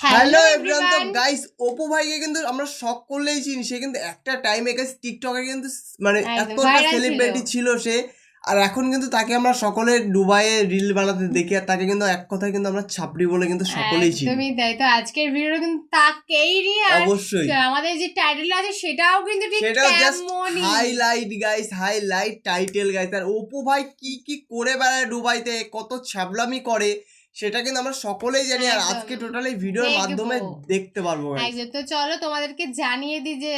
Hello everyone. তো guys Apu ভাইকে কিন্তু আমরা শক করলেই চিনি। সে কিন্তু একটা টাইমে টিকটকে কিন্তু মানে এতটা সেলিব্রিটি ছিল সে, আর এখন কিন্তু তাকে আমরা সকলে দুবাইয়ে রিল বানাতে দেখি, আর তাকে কিন্তু এক কথায় কিন্তু আমরা ছাপড়ি বলে কিন্তু সকলেই চিনি। তুমি তাই তো আজকের ভিডিওটা কিন্তু তাকেই নিয়ে, অবশ্যই আমাদের যে টাইটেল আছে সেটাও কিন্তু ঠিক তেমনই highlight guys, highlight title guys. আর অপু ভাই কি কি করে বেড়ায় দুবাইতে, কত ছ্যাবলামি করে সেটা কিন্তু আমরা সকলেই জানি, আর আজকে টোটালি ভিডিওর মাধ্যমে দেখতে পারবো। তো চলো তোমাদেরকে জানিয়ে দিই যে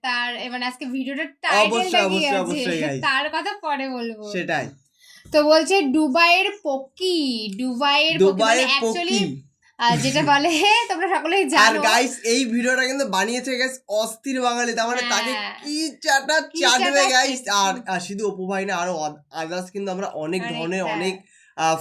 তার মানে আজকে ভিডিওটার টাইটেলটা কি আছে, তার কথা পরে বলবো। সেটাই তো বলছে দুবাইয়ের পকি, দুবাইয়ের অ্যাকচুয়ালি যেটা বলে তোমরা সকলেই জানো। আর গাইস এই ভিডিওটা কিন্তু বানিয়েছে গাইস অস্থির বাঙালি, তার মানে তাকে কি চাটবে গাইস। আর শুধু অপু ভাই না, আরো আদার্স কিন্তু আমরা অনেক ধরনের অনেক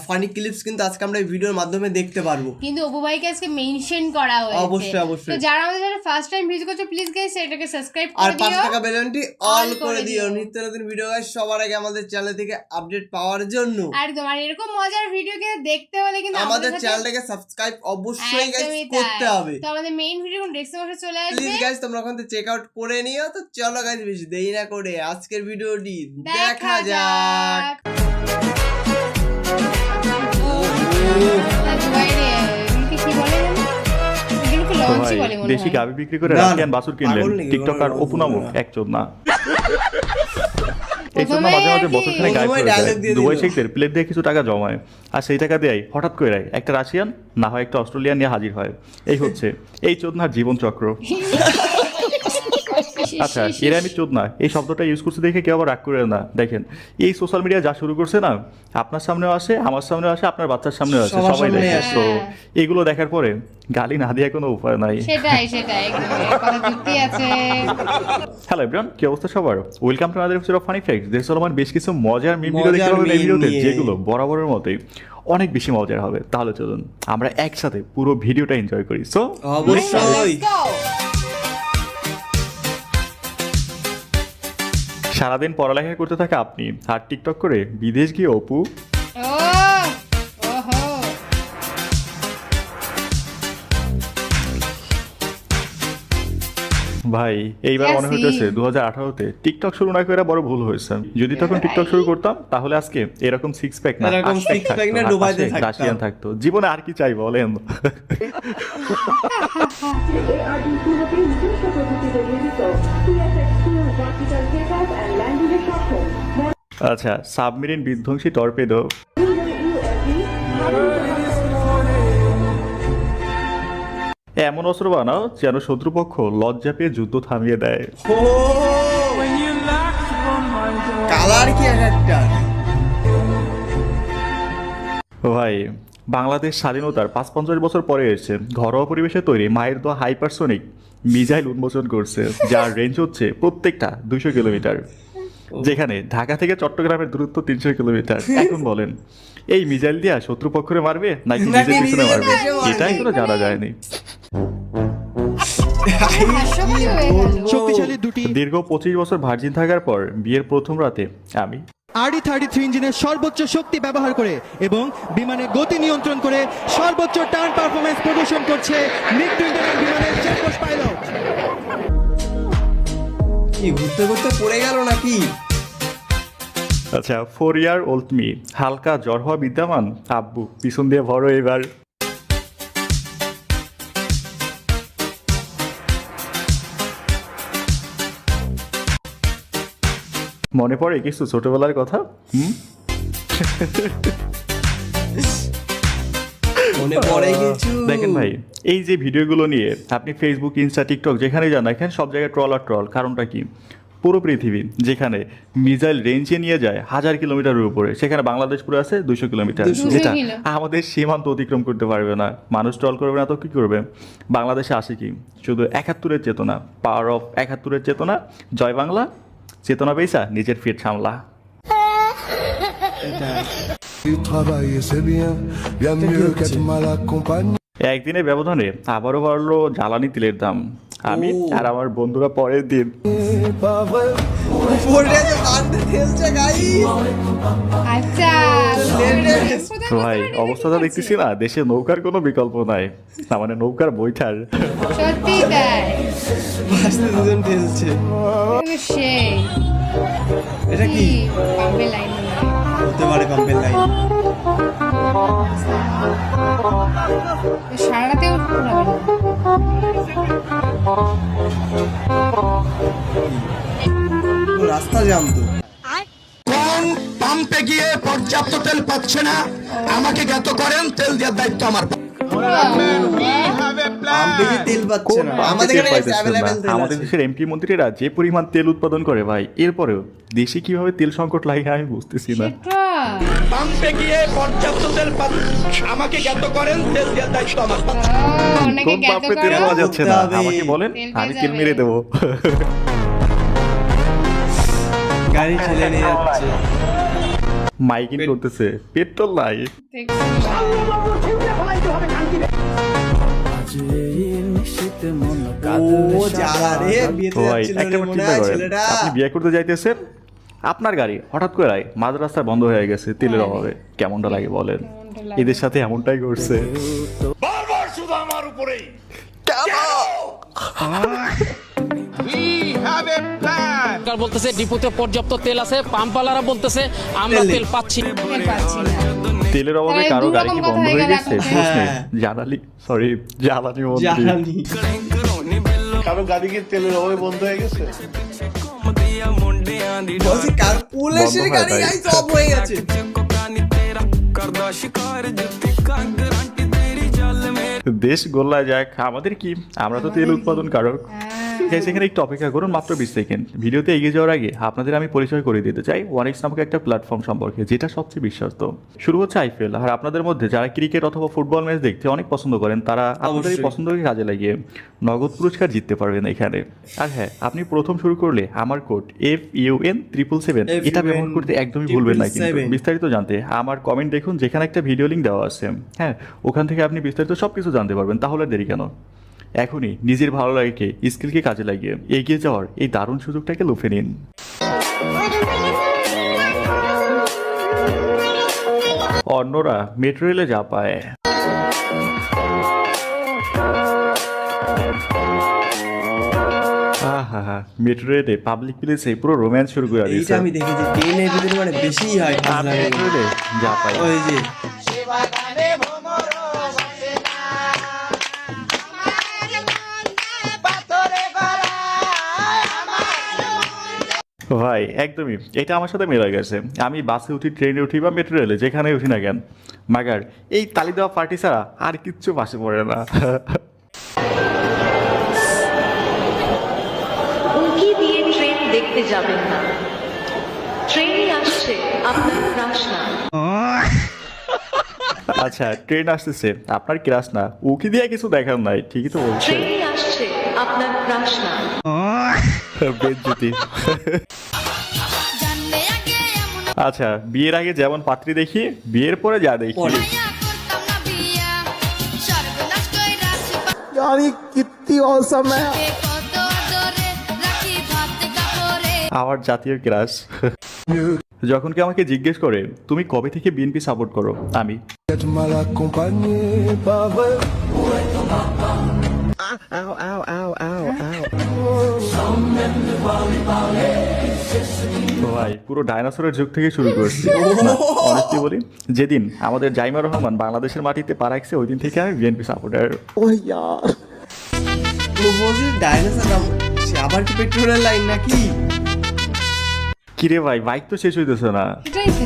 ফানি ক্লিপস কিন্তু আজকে আমরা এই ভিডিওর মাধ্যমে দেখতে পারবো। কিন্তু অপু ভাইকে আজকে মেনশন করা হয়েছে। অবশ্যই তো যারা আমাদের চ্যানেলে ফার্স্ট টাইম ভিজিট করছো প্লিজ গাইস এটাকে সাবস্ক্রাইব করে দিও, আর 5 টাকা বেল আইকনটি অল করে দিও নিত্য নতুন ভিডিও গাইস সবার আগে আমাদের চ্যানেল থেকে আপডেট পাওয়ার জন্য। আর তোমার এরকম মজার ভিডিও কে দেখতে হলে কিন্তু আমাদের চ্যানেলটাকে সাবস্ক্রাইব অবশ্যই গাইস করতে হবে। তো আমাদের মেইন ভিডিও ডেসক্রিপশন বক্সে চলে আসবে, প্লিজ গাইস তোমরা ওখান থেকে চেক আউট করে নিও। তো চলো গাইস বেশি দেরি না করে আজকের ভিডিওটি দেখা যাক। দেশি গাবি বিক্রি করে রাশিয়ান বাছুর কিনলেন টিকটকার অপু নামক এক চোদনা। এই চোদনা মাঝে মাঝে বছরখানে গায়েব হয়ে যায়, দুবাই শেখদের প্লেট দিয়ে কিছু টাকা জমায়, আর সেই টাকা দিয়ে হঠাৎ করে একটা রাশিয়ান না হয় একটা অস্ট্রেলিয়ান নিয়ে হাজির হয়। এই হচ্ছে এই চোদনার জীবন চক্র। আচ্ছা, এরা আমি চোদনা এই শব্দটা ইউজ করছে দেখে কেউ আবার রাগ করে না। দেখেন এই সোশ্যাল মিডিয়া যা শুরু করছে না, আপনার সামনেও আসে, আমার সামনেও আসে, আপনার বাচ্চার সামনেও আসে, সবাই দেখে। তো এগুলো দেখার পরে গালি না দিয়ে কোনো উপায় নাই। হ্যালো এভরিওয়ান, কি অবস্থা সবার? Welcome to another episode of funny facts. দেশ আমার বেশ কিছু মজার মিম ভিডিও দেখতে পাবেন এই ভিডিওতে, যেগুলো বরাবরের মতোই অনেক বেশি মজার হবে। তাহলে চলুন আমরা একসাথে পুরো ভিডিওটা এনজয় করি। সো অবশ্যই সারাদিন পড়ালেখা করতে থাকে আপনি, আর টিকটক করে বিদেশ গিয়ে অপু ভাই এইবার মনে হইতেছে 2018-তে টিকটক শুরু না করে বড় ভুল হয়েছে। যদি তখন টিকটক শুরু করতাম তাহলে আজকে এরকম সিক্স প্যাক না রাশিয়ান থাকতো। জীবনে আর কি চাই বলেন? আচ্ছা, সাবমেরিন বিধ্বংসী টর্পেডো, এমন অস্ত্র বানাও যেন শত্রুপক্ষ লজ্জা পেয়ে যুদ্ধ থামিয়ে দেয়। ভাই বাংলাদেশ স্বাধীনতার ৫-৫০ বছর পরে এসেছে, ঘরোয়া পরিবেশে তৈরি মায়ের দোয়া হাইপারসোনিক মিসাইল উন্মোচন করছে, যার রেঞ্জ হচ্ছে প্রত্যেকটা 200 কিলোমিটার, যেখানে ঢাকা থেকে চট্টগ্রামের দূরত্ব 300 কিলোমিটার। এখন বলেন এই মিসাইল দিয়া শত্রুপক্ষরে মারবে নাকি নিজের পিছনে মারবে, এটাই কোনো জানা যায়নি। শক্তিশালী দুটি দীর্ঘ 25 বছর ভার্জিন থাকার পর বিয়ের প্রথম রাতে আমি RD-33 ইঞ্জিনের সর্বোচ্চ শক্তি ব্যবহার করে এবং বিমানের গতি নিয়ন্ত্রণ করে সর্বোচ্চ টার্ন পারফরম্যান্স প্রদর্শন করছে মিগ-20 বিমানের চেকপোস্ট পাইলট। কি ঘুরতে ঘুরতে পড়ে গেল নাকি? আচ্ছা, 4 ইয়ার ওল্ড মি, হালকা জ্বর হওয়া বিদ্যমান আব্বু পিছন দিয়ে ভরো এবার। মনে পড়ে কিছু ছোটবেলার কথা? দেখেন ভাই, এই যে ভিডিওগুলো নিয়ে আপনি ফেসবুক, ইনস্টা, টিকটক যেখানে যান এখানে সব জায়গায় ট্রল আর ট্রল। কারণটা কি? পুরো পৃথিবী যেখানে মিসাইল রেঞ্জে নিয়ে যায় 1000 কিলোমিটারের উপরে, সেখানে বাংলাদেশ পুরো আছে 200 কিলোমিটার, যেটা আমাদের সীমান্ত অতিক্রম করতে পারবে না। মানুষ ট্রল করবে না তো কি করবে? বাংলাদেশে আসে কি শুধু 71-এর চেতনা, পাওয়ার অফ 71-এর চেতনা, জয় বাংলা, চেতনা পেয়েছা নিজের ফিট সামলা। একদিনের ব্যবধানে আবারও বাড়লো জ্বালানি তেলের দাম। আমি আর আমার বন্ধুরা পরের দিন উপরে যে বাঁধতে ঠেলছে গাইস। আচ্ছা ভাই অবস্থাটা দেখতেছি না, দেশে নৌকার কোনো বিকল্প নাই, না মানে নৌকার বৈঠার। সত্যি তাই, বাঁধতে দুজন ঠেলছে। সেই এটা কি পাম্পের লাইন হতে পারে? পাম্পের লাইন। সারা রাতেও ঘোরাবে না। রাস্তা জ্যাম তো। কোন পাম্পে গিয়ে পর্যাপ্ত তেল পাচ্ছে না আমাকে জ্ঞাত করেন, তেল দেওয়ার দায়িত্ব আমার। পাম্পে গিয়ে তেল পাচ্ছে কোন না, পাম্পে আমাদের তেল এখানে পাইতেছেন না? অ্যাভেলেবেল তেল আমাদের আছে। দেশের এমপি মন্ত্রীরা যে পরিমাণ তেল উৎপাদন করে ভাই, এরপরেও দেশে কিভাবে তেল সংকট লাগে আমি বুঝতেছি না। সেটা পাম্পে গিয়ে পর্যাপ্ত তেল আমাকে জ্ঞাত করেন, তেল দেওয়ার দায়িত্ব আমার। অনেকে কোন জ্ঞাত পাম্পে তেল করো। পাওয়া যাচ্ছে না হবে। আমাকে বলেন, তেল আমি পেয়ে তেল যাবে। মেরে দেবো। গাড়ি ঠেলে নিয়ে যাচ্ছে। মাইকিং করতেছে, পেট্রোল নাই। ও জ্বালা রে, বিয়েতে ভাই যাচ্ছিল একটা রে মিনিট মনে চিন্তা হয় করেন, ছেলেটা। আপনি বিয়ে করতে যাইতেছেন, আপনার গাড়ি হঠাৎ করে মাঝ রাস্তায় বন্ধ হয়ে গেছে তেলের হ্যাঁ। অভাবে, কেমনটা লাগে বলেন? কেমনটা লাগে? এদের সাথে এমনটাই করছে। বারবার শুধু আমার উপরেই। সরকার বলতেছে ডিপোতে পর্যাপ্ত তেল আছে, পাম্পওয়ালারা বলতেছে আমরা তেল নেই। তেল পাচ্ছি। তেল পাচ্ছি না। তেলের অভাবে তাহলে কারো দু গাড়ি রকম কি কথা বন্ধ হয়ে হয়ে গেল গেছে? এখন। প্রশ্নে হ্যাঁ। জ্বালানি মন্ত্রী। জ্বালানি। কারো গাড়ি কি তেলের অভাবে বন্ধ হয়ে গেছে? বলছি কার পুলিশের বন্ধ হয় গাড়ি তাই। গাইস অফ হয়ে গেছে। দেশ গোল্লায় যাক, আমাদের কি, আমরা তো তেল উৎপাদন কারক। গাইস এখানে একটু অপেক্ষা করুন, মাত্র 20 সেকেন্ড। ভিডিওতে এগিয়ে যাওয়ার আগে আপনাদের আমি পরিচয় করে দিতে চাই ওয়ানিক্স নামক একটা প্ল্যাটফর্ম সম্পর্কে, যেটা সবচেয়ে বিশ্বস্ত। শুরু হচ্ছে আইপিএল, আর আপনাদের মধ্যে যারা ক্রিকেট অথবা ফুটবল ম্যাচ দেখতে অনেক পছন্দ করেন, তারা আপনাদের এই অবশ্যই। পছন্দকে কাজে লাগিয়ে নগদ পুরস্কার জিততে পারবেন এখানে। আর হ্যাঁ, আপনি প্রথম শুরু করলে আমার কোড FUN777 এটা ব্যবহার করতে একদমই ভুলবেন না। কিন্তু 777 বিস্তারিত জানতে আমার কমেন্ট দেখুন, যেখানে একটা ভিডিও লিঙ্ক দেওয়া আছে। হ্যাঁ, ওখান থেকে আপনি বিস্তারিত সবকিছু জানতে পারবেন। তাহলে দেরি কেন, এখনই নিজের ভালো লাগে স্কিলকে কাজে লাগিয়ে এগিয়ে যাওয়ার এই দারুণ সুযোগটাকে লুফে নিন। অন্যরা মেট্রো রেলে যা পায়। আহা, মেট্রো রেলে পাবলিক প্লেসে পুরো রোম্যান্স শুরু করে এইটা দিয়েছে। আমি দেখেছি ট্রেনের ভিতরে মানে বেশিই হয় আর ফাজলামি। মেট্রো রেলে যা পায়। ওই যে ভাই একদমই, এটা আমার সাথে মিলে গেছে। আমি বাসে উঠি, ট্রেনে উঠি বা মেট্রো রেলে, যেখানে উঠি না কেন, মাগার এই তালি দেওয়া পার্টি ছাড়া আর কিচ্ছু পাশে পড়ে না। উঁকি দিয়ে ট্রেন দেখতে যাবেন না। ট্রেনই আসছে আপনার ক্রাশ না। আচ্ছা, ট্রেন আসতেছে, আপনার ক্রাশ না, উকি দিয়ে কিছু দেখার নাই, ঠিকই তো বলছে। ট্রেনই আসছে আপনার ক্রাশ না। বেজ্জতি। আচ্ছা, বিয়ের আগে যেমন পাত্রী দেখি, বিয়ের পরে যা দেখি। পরে। আমার জাতীয় ক্রাশ। যখন কি আমাকে জিজ্ঞেস করে তুমি কবে থেকে বিএনপি সাপোর্ট করো, আমি ভাই পুরো ডাইনোসরের যুগ থেকে শুরু করছি। অনেস্টলি বলি, যেদিন আমাদের জাইমা রহমান বাংলাদেশের মাটিতে পা রাখছে, ওই দিন থেকে আমি বিএনপি সাপোর্টার। বলছি ডাইনোসর নাম সে আবার কি পেট্রোলের লাইন নাকি? কিরে ভাই, বাইক তো শেষ হইতেছে না। এটাই তো।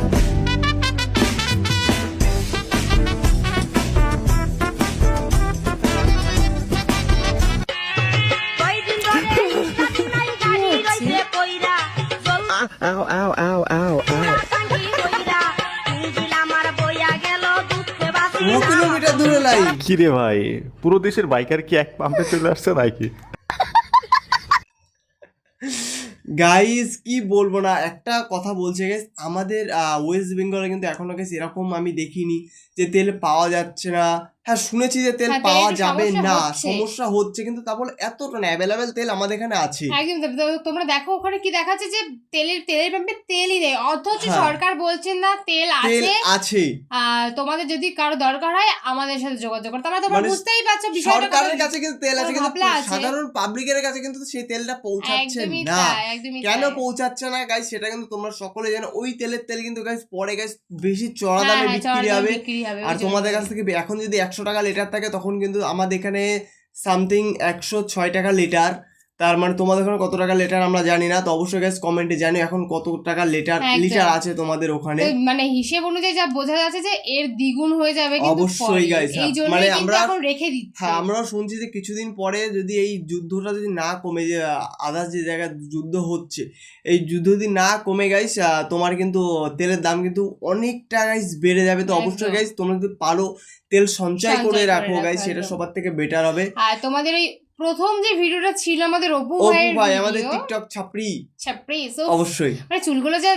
কিলোমিটার দূরে লাইন। কিরে ভাই, পুরো দেশের বাইকার কি এক পাম্পে চলে আসছে নাকি? গাইস কি বলবো না, একটা কথা বলছে গাইস, আমাদের ওয়েস্ট বেঙ্গলে কিন্তু এখনো গাইস এরকম আমি দেখিনি যে তেল পাওয়া যাচ্ছে না, হ্যাঁ শুনেছি যে তেল হ্যাঁ, পাওয়া তেলের যাবে সমস্যা না, হচ্ছে। সমস্যা হচ্ছে, কিন্তু তারপর এতটা না অ্যাভেলেবেল তেল আমাদের এখানে আছে। একদম তোমরা দেখো ওখানে কি দেখাচ্ছে যে তেলের পাম্পে তেলই নেই, অথচ হ্যাঁ। সরকার বলছেন না তেল তেল আছে, আছে। তোমাদের যদি কারো দরকার হয় আমাদের সাথে যোগাযোগ করো। তোমরা মানে বুঝতেই পারছো বিষয়টা সরকারের কাছে কিন্তু তেল আছে, কিন্তু ঘাপলা আছে। সাধারণ পাবলিকের কাছে কিন্তু সেই তেলটা পৌঁছাচ্ছে একদমই না। তাই, একদমই কেন তাই। পৌঁছাচ্ছে না গাইস সেটা কিন্তু তোমরা সকলে জানো। ওই তেল কিন্তু গাইস পরে গাইস বেশি চড়া হ্যাঁ, দামে হ্যাঁ, চড়া বিক্রি দামে হবে। বিক্রি হবে, আর ওই তোমাদের জন্য। কাছ থেকে এখন যদি 100 টাকা লিটার থাকে তখন কিন্তু আমাদের এখানে সামথিং 106 টাকা লিটার। তার মানে তোমাদের ওখানে কত টাকা লিটার আমরা জানি না, তো অবশ্যই গাইস কমেন্টে জানিও এখন কত টাকা লিটার একদম। আছে তোমাদের ওখানে। তো মানে হিসেব অনুযায়ী যা বোঝা যাচ্ছে যে এর দ্বিগুণ হয়ে যাবে কিন্তু অবশ্যই পরে। guys, এই জন্য মানে কিন্তু আমরা- এখন রেখে দিচ্ছে। হ্যাঁ আমরাও শুনছি যে কিছুদিন পরে যদি এই যুদ্ধটা যদি না কমে, যে আদার্স যে জায়গায় যুদ্ধ হচ্ছে, এই যুদ্ধ যদি না কমে গাইস তোমার কিন্তু তেলের দাম কিন্তু অনেকটা গাইস বেড়ে যাবে। তো অবশ্যই একদম। গাইস তোমরা যদি পারো তেল সঞ্চয় করে করে রাখো গাইস, রাখো, সেটা একদম। সবার থেকে বেটার হবে। আর তোমাদের এই প্রথম যে ভিডিওটা ছিল আমাদের অপু অপু ভাইয়ের ভাই আমাদের ভিডিও, টিকটক ছাপড়ি, ছাপড়ি, অবশ্যই মানে চুলগুলো যে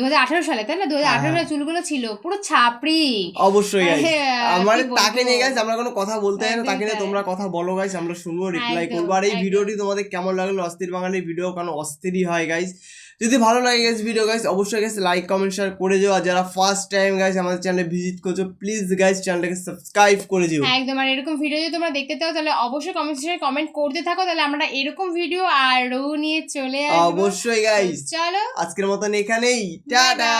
2018 সালে তাই না, 2018 সালে চুলগুলো ছিল পুরো ছাপড়ি। অবশ্যই গাইস। হ্যাঁ, আমার কি বলবো? তাকে নিয়ে গাইস আমরা কোনো কথা বলতে চাই না, একদমই তাকে নিয়ে তাই। তোমরা কথা বলো গাইস, আমরা শুনবো, রিপ্লাই একদম, করবো। আর এই একদম। ভিডিওটি তোমাদের কেমন লাগলো, অস্থির বাঙালির ভিডিও কারণ অস্থিরই হয় গাইস। যদি ভালো লাগে গাইস ভিডিও গাইস অবশ্যই গাইস লাইক কমেন্ট শেয়ার করে যাও। আর যারা ফার্স্ট টাইম গাইস আমাদের চ্যানেলে ভিজিট করছো প্লিজ গাইস চ্যানেলটাকে সাবস্ক্রাইব করে দিও। হ্যাঁ, একদম। আর এরকম ভিডিও যদি তোমরা দেখতে চাও তাহলে অবশ্যই কমেন্ট সেকশনে কমেন্ট করতে থাকো, তাহলে আমরা এরকম ভিডিও আরো নিয়ে চলে আসবো। অবশ্যই গাইস চলো আজকের মতন এখানেই, টাটা।